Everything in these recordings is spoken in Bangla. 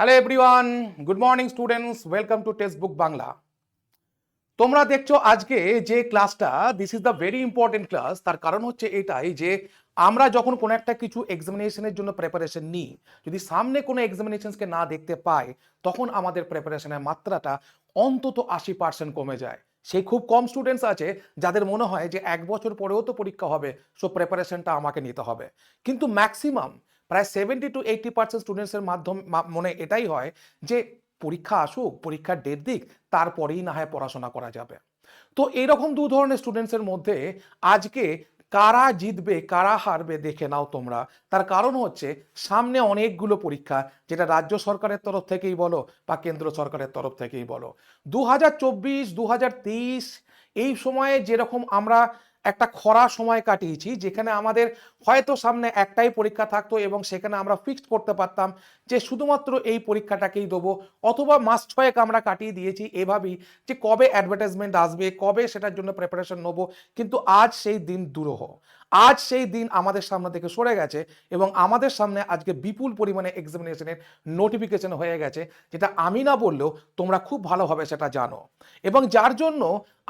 Hello everyone, good morning students, welcome to text book Bangla. তোমরা দেখছো আজকে যে ক্লাসটা, this is the very important class. তার কারণ হচ্ছে এটাই যে আমরা যখন কোনো একটা কিছু এক্সামিনেশনের জন্য প্রিপারেশন নিই, যদি সামনে কোনো এক্সামিনেশনকে না দেখতে পাই, তখন আমাদের প্রিপারেশনের মাত্রাটা অন্তত 80% কমে যায়। সেই খুব কম স্টুডেন্টস আছে যাদের মনে হয় যে 1 বছর পরেও তো পরীক্ষা হবে, সো প্রিপারেশনটা আমাকে নিতে হবে। কিন্তু ম্যাক্সিমাম প্রায় 70 to 80% স্টুডেন্টসের মনে এটাই হয় যে পরীক্ষা আসুক, পরীক্ষার ডেট দিক, তারপরেই না হয় পড়াশোনা করা যাবে। তো এইরকম দু ধরনের স্টুডেন্টসের মধ্যে আজকে কারা জিতবে কারা হারবে দেখে নাও তোমরা। তার কারণ হচ্ছে সামনে অনেকগুলো পরীক্ষা, যেটা রাজ্য সরকারের তরফ থেকেই বলো বা কেন্দ্র সরকারের তরফ থেকেই বলো। 2024 2023 এই সময়ে যেরকম আমরা একটা খরা সময় কাটিয়েছি, যেখানে আমাদের হয়তো সামনে একটাই পরীক্ষা থাকতো এবং সেখানে আমরা ফিক্সড করতে পারতাম যে শুধুমাত্র এই পরীক্ষাটাকেই দেবো, অথবা মাস ছয়েক আমরা কাটিয়ে দিয়েছি এভাবেই যে কবে অ্যাডভার্টাইজমেন্ট আসবে, কবে সেটার জন্য প্রিপারেশন নেবো। কিন্তু আজ সেই দিন দুরূহ, আজ সেই দিন আমাদের সামনে থেকে সরে গেছে এবং আমাদের সামনে আজকে বিপুল পরিমাণে এক্সামিনেশনের নোটিফিকেশন হয়ে গেছে, যেটা আমি না বললেও তোমরা খুব ভালোভাবে সেটা জানো। এবং যার জন্য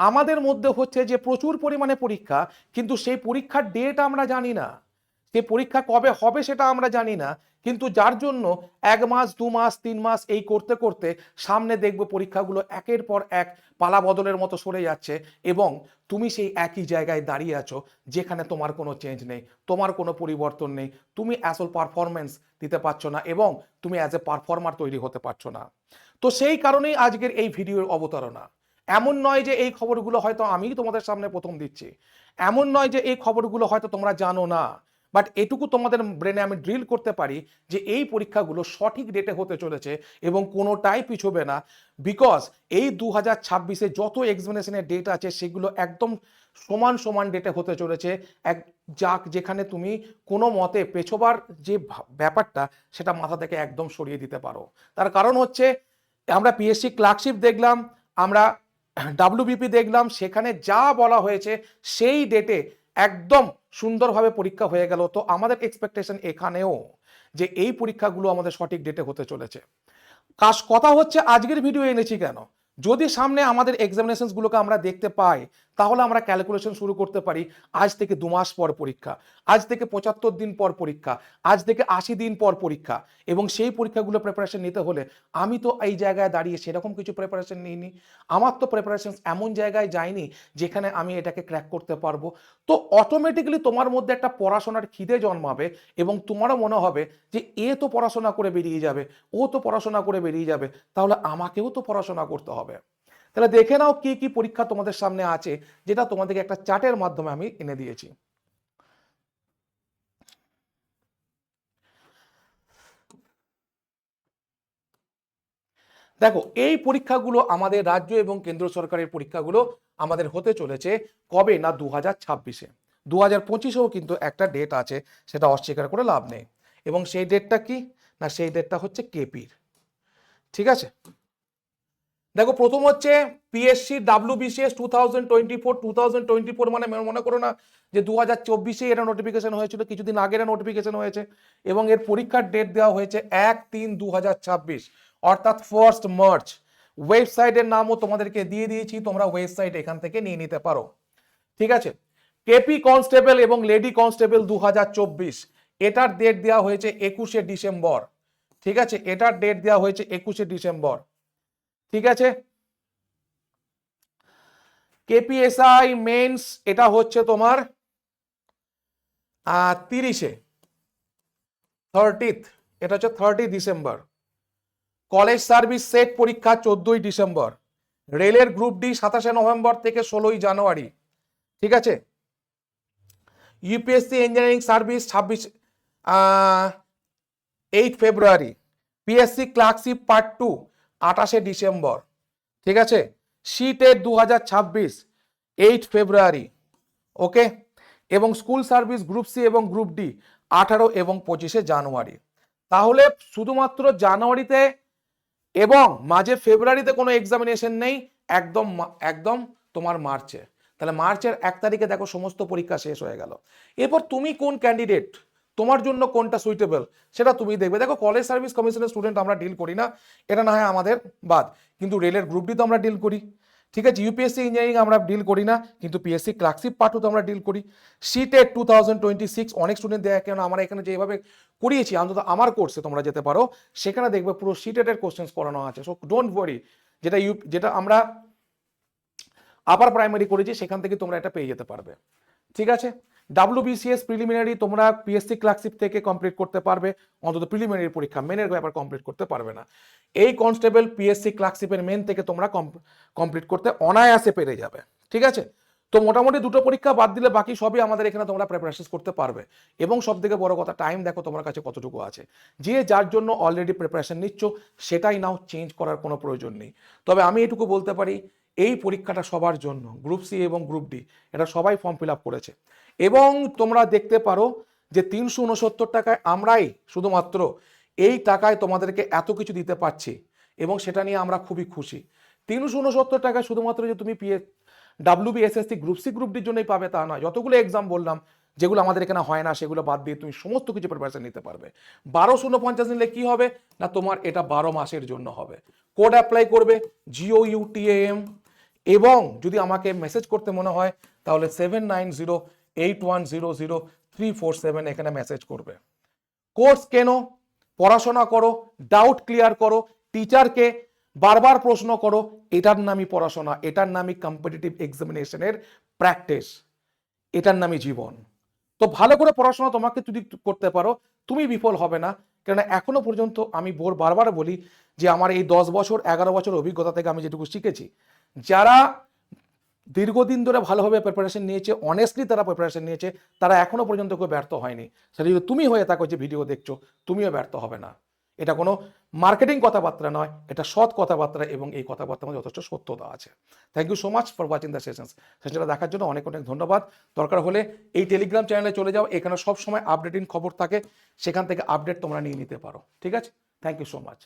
আমাদের মধ্যে হচ্ছে যে প্রচুর পরিমাণে পরীক্ষা, কিন্তু সেই পরীক্ষার ডেট আমরা জানি না, সে পরীক্ষা কবে হবে সেটা আমরা জানি না। কিন্তু যার জন্য 1 মাস 2 মাস 3 মাস এই করতে করতে সামনে দেখবো পরীক্ষাগুলো একের পর এক পালা বদলের মতো সরে যাচ্ছে এবং তুমি সেই একই জায়গায় দাঁড়িয়ে আছো, যেখানে তোমার কোনো চেঞ্জ নেই, তোমার কোনো পরিবর্তন নেই, তুমি আসল পারফরমেন্স দিতে পারছো না এবং তুমি অ্যাজ এ পারফর্মার তৈরি হতে পারছো না। তো সেই কারণেই আজকের এই ভিডিওর অবতারণা। এমন নয় যে এই খবরগুলো হয়তো আমিই তোমাদের সামনে প্রথম দিচ্ছি, এমন নয় যে এই খবরগুলো হয়তো তোমরা জানো না, বাট এটুকু তোমাদের ব্রেনে আমি ড্রিল করতে পারি যে এই পরীক্ষাগুলো সঠিক ডেটে হতে চলেছে এবং কোনোটাই পিছবে না। বিকজ এই 2026-এ যত এক্সামিনেশনের ডেট আছে সেগুলো একদম সমান সমান ডেটে হতে চলেছে। এক যেখানে তুমি কোনো মতে পেছোবার যে ব্যাপারটা, সেটা মাথা থেকে একদম সরিয়ে দিতে পারো। তার কারণ হচ্ছে আমরা পিএসসি ক্লার্কশিপ দেখলাম, আমরা ডাব্লিউবিপি দেখলাম, সেখানে যা বলা হয়েছে সেই ডেটে একদম সুন্দরভাবে পরীক্ষা হয়ে গেল। তো আমাদের এক্সপেকটেশন এখানেও যে এই পরীক্ষাগুলো আমাদের সঠিক ডেটে হতে চলেছে। কথা হচ্ছে আজকের ভিডিও এনেছি কেন, যদি সামনে আমাদের এক্সামিনেশনসগুলোকে আমরা দেখতে পাই, তাহলে আমরা ক্যালকুলেশন শুরু করতে পারি। আজ থেকে 2 মাস পর পরীক্ষা, আজ থেকে 75 দিন পর পরীক্ষা, আজ থেকে 80 দিন পর পরীক্ষা, এবং সেই পরীক্ষাগুলো প্রিপারেশন নিতে হলে আমি তো এই জায়গায় দাঁড়িয়ে সেরকম কিছু প্রিপারেশন নিইনি। আমার তো প্রিপারেশন এমন জায়গায় যায়নি যেখানে আমি এটাকে ক্র্যাক করতে পারবো। তো অটোমেটিক্যালি তোমার মধ্যে একটা পড়াশোনার খিদে জন্মাবে এবং তোমারও মনে হবে যে এ তো পড়াশোনা করে বেরিয়ে যাবে, ও তো পড়াশোনা করে বেরিয়ে যাবে, তাহলে আমাকেও তো পড়াশোনা করতে হবে। তাহলে দেখে নাও কি কি পরীক্ষা তোমাদের সামনে আছে, যেটা তোমাদেরকে একটা চার্টের মাধ্যমে আমি এনে দিয়েছি। দেখো, এই পরীক্ষাগুলো আমাদের রাজ্য এবং কেন্দ্র সরকারের পরীক্ষাগুলো আমাদের হতে চলেছে কবে না 2026-এ। 2025-এও কিন্তু একটা ডেট আছে, সেটা অস্বীকার করে লাভ নেই। এবং সেই ডেটটা কি না, সেই ডেটটা হচ্ছে কেপির। ঠিক আছে, দেখো প্রথম হচ্ছে পিএসসি ডাব্লিউবিসিএস 2024 মানে মনে করো না যে 2024-এ এটা নোটিফিকেশন হয়েছিল, কিছুদিন আগে এটা নোটিফিকেশন হয়েছে এবং এর পরীক্ষার ডেট দেওয়া হয়েছে 1-3-2026, অর্থাৎ 1 মার্চ। ওয়েবসাইটের নামও তোমাদেরকে দিয়ে দিয়েছি, তোমরা ওয়েবসাইট এখান থেকে নিয়ে নিতে পারো। ঠিক আছে, কেপি কনস্টেবল এবং লেডি কনস্টেবল 2024, এটার ডেট দেওয়া হয়েছে 21শে ডিসেম্বর। ঠিক আছে, এটার ডেট দেওয়া হয়েছে 21শে ডিসেম্বর। ঠিক আছে, কেপিএসআই মেন্স এটা হচ্ছে তোমার 30-এ, 30th, এটা হচ্ছে 30 ডিসেম্বর। কলেজ সার্ভিস সেট পরীক্ষা 14ই ডিসেম্বর। রেলের গ্রুপ ডি 27শে নভেম্বর থেকে 16ই জানুয়ারি। ঠিক আছে, ইউপিএসসি ইঞ্জিনিয়ারিং সার্ভিস 8 ফেব্রুয়ারি। পিএসসি ক্লার্কশিপ পার্ট 2 28শে ডিসেম্বর। ঠিক আছে, সিটেট 2026 8 ফেব্রুয়ারি। ওকে, এবং স্কুল সার্ভিস গ্রুপ সি এবং গ্রুপ ডি 18 এবং 25শে জানুয়ারি। তাহলে শুধুমাত্র জানুয়ারিতে এবং মাঝে ফেব্রুয়ারিতে কোনো এক্সামিনেশন নেই, একদম একদম তোমার মার্চে। তাহলে মার্চের 1 তারিখে দেখো সমস্ত পরীক্ষা শেষ হয়ে গেল। এরপর তুমি কোন ক্যান্ডিডেট, তোমার জন্য কোনটা সুইটেবল সেটা তুমি দেখবে। দেখো কলেজ সার্ভিস কমিশনের স্টুডেন্ট আমরা ডিল করি না, এটা না হয় আমাদের বাদ, কিন্তু রেলের গ্রুপ ডি তো আমরা ডিল করি, ঠিক আছে। ইউপিএসসি ইঞ্জিনিয়ারিং আমরা ডিল করি না, কিন্তু পিএসসি ক্লার্কশিপ পার্ট 2 তো আমরা ডিল করি। সিটেট 2026 অনেক স্টুডেন্ট দেয়, কেন আমরা এখানে যেভাবে করিয়েছি, অন্তত আমার কোর্সে তোমরা যেতে পারো, সেখানে দেখবে পুরো সিটেটের কোশ্চেন্স করানো আছে। সো ডোন্ট ওয়ারি, যেটা আমরা আপার প্রাইমারি করেছি সেখান থেকে তোমরা এটা পেয়ে যেতে পারবে, ঠিক আছে। WBCS প্রিলিমিনারি তোমরা পিএসসি ক্লার্কশিপ থেকে কমপ্লিট করতে পারবে, অন্তত প্রিলিমিনারি পরীক্ষা, মেনের ব্যাপার কমপ্লিট করতে পারবে না। এই কনস্টেবল পিএসসি ক্লার্কশিপের মেন থেকে তোমরা কমপ্লিট করতে অনায়াসে পেরে যাবে, ঠিক আছে। তো মোটামুটি দুটো পরীক্ষা বাদ দিলে বাকি সবই আমাদের এখানে তোমরা প্রিপারেশন করতে পারবে। এবং সব থেকে বড় কথা, টাইম দেখো তোমার কাছে কতটুকু আছে। যে যার জন্য অলরেডি প্রিপারেশন নিচ্ছ সেটাই নাও, চেঞ্জ করার কোনো প্রয়োজন নেই। তবে আমি এটুকু বলতে পারি, এই পরীক্ষাটা সবার জন্য, গ্রুপ সি এবং গ্রুপ ডি, এটা সবাই ফর্ম ফিল আপ করেছে। এবং তোমরা দেখতে পারো যে 369 টাকায় আমরাই শুধুমাত্র এই টাকায় তোমাদেরকে এত কিছু দিতে পারছি, এবং সেটা নিয়ে আমরা খুবই খুশি। 369 টাকায় শুধুমাত্র যে তুমি WBSSC গ্রুপ সি গ্রুপ ডির জন্যই পাবে তা নয়, যতগুলো এক্সাম বললাম যেগুলো আমাদের এখানে হয় না সেগুলো বাদ দিয়ে তুমি সমস্ত কিছু প্রিপারেশন নিতে পারবে। 1249 নিলে কি হবে না, তোমার এটা 12 মাসের জন্য হবে। কোড অ্যাপ্লাই করবে GOUTAM, এবং যদি আমাকে মেসেজ করতে মনে হয় তাহলে 7908100347 এখানে মেসেজ করবে। কোর্স কেন, পড়াশোনা করো, ডাউট ক্লিয়ার করো, টিচারকে বারবার প্রশ্ন করো, এটার নামই পড়াশোনা, এটার নামই কম্পিটিটিভ এক্সামিনেশনের প্র্যাকটিস, এটার নামই জীবন। তো ভালো করে পড়াশোনা তোমাকে যদি করতে পারো, তুমি বিফল হবে না। কেননা এখনো পর্যন্ত আমি বারবার বলি যে আমার এই 10 বছর 11 বছর অভিজ্ঞতা থেকে আমি যেটুকু শিখেছি, যারা দীর্ঘদিন ধরে ভালোভাবে প্রিপারেশন নিয়েছে, অনেস্টলি তারা প্রিপারেশন নিয়েছে, তারা এখনো পর্যন্ত কেউ ব্যর্থ হয়নি। সেটা যদি তুমি হয়ে থাকো যে ভিডিও দেখছো, তুমিও ব্যর্থ হবে না। এটা কোনো মার্কেটিং কথাবার্তা নয়, এটা সৎ কথাবার্তা, এবং এই কথাবার্তার মধ্যে যথেষ্ট সত্যতা আছে। Thank you so much for watching the সেশনটা দেখার জন্য অনেক অনেক ধন্যবাদ। দরকার হলে এই টেলিগ্রাম চ্যানেলে চলে যাও, এখানে সব সময় আপডেটিং খবর থাকে, সেখান থেকে আপডেট তোমরা নিয়ে নিতে পারো, ঠিক আছে। Thank you so much.